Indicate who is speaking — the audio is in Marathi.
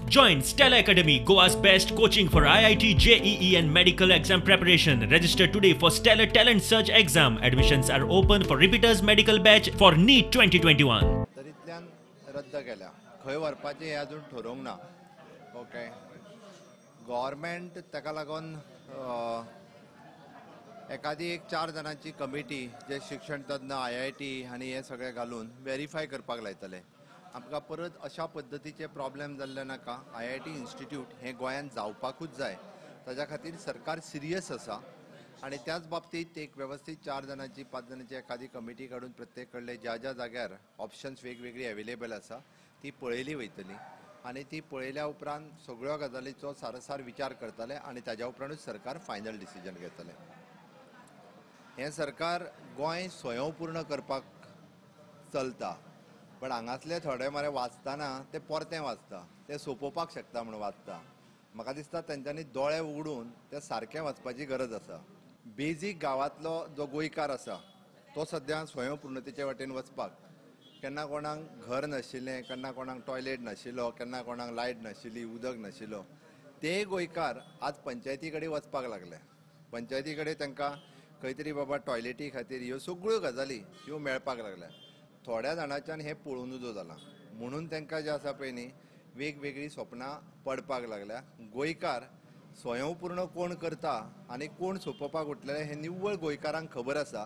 Speaker 1: Join Stella Academy, Goa's best coaching for IIT, JEE and medical exam preparation. Register today for Stellar Talent Search exam. Admissions are open for repeaters medical batch for NEET 2021.
Speaker 2: तरीतल्यान रद्द केल्या खंय व्हरपाचें हें अजून ठरोवंक ना. ओके गव्हर्मेंट ताका लागून एखादी एक 4 जाणांची कमिटी जे शिक्षण तज्ञ IIT आनी हे सगळे घालून व्हेरीफाय करपाक लायतले. आमकां परत अशा पद्दतीचे प्रॉब्लेम जाल्ले नाका. IIT इन्स्टिट्यूट हे गोंयांत जावपाकूच जाय. ताज्या खातीर सरकार सिरियस आसा आणि त्याच बाबतीत एक व्यवस्थित 4 जाणांची 5 जाणांची एखादी कमिटी काडून प्रत्येक कडले ज्या ज्या जाग्यार ऑप्शन्स वेगवेगळी अवेलेबल आसा ती पळयली वयतली आणि ती पळयल्या उपरांत सगळ्यो गजालीचो सारसार विचार करतले आणि ताज्या उपरांतूच सरकार फायनल डिसिजन घेतले. हे सरकार गोंय स्वयंपूर्ण करपाक चलता, पण हांगासले थोडे मरे वाचतना ते परतें वाचता, ते सोंपोवपाक शकता म्हणून वाचता. म्हाका दिसता तांच्यांनी दोळे उगडून ते सारकें वाचपाची गरज आसा. बेजीक गांवांतलो जो गोंयकार आसा तो सद्या स्वयंपूर्णतेचे वाटेन वचपाक केन्ना कोणाक घर नाशिल्लें, केन्ना कोणाक टॉयलेट नाशिल्लो, केन्ना कोणाक लायट नाशिल्ली, उदक नाशिल्लो, ते गोंयकार आज पंचायती कडेन वचपाक लागले. पंचायती कडेन तांकां खंय तरी बाबा टॉयलेटी खातीर ह्यो सगळ्यो गजाली ह्यो मेळपाक लागल्या. थोड्या जाणांच्यान हें पळोवन उजो जालां म्हणून तांकां जें आसा पळय न्ही वेगवेगळी स्वप्नां पडपाक लागल्या. गोंयकार स्वयंपूर्ण कोण करता आनी कोण सोंपोवपाक उठलेले हें निव्वळ गोंयकारांक खबर आसा.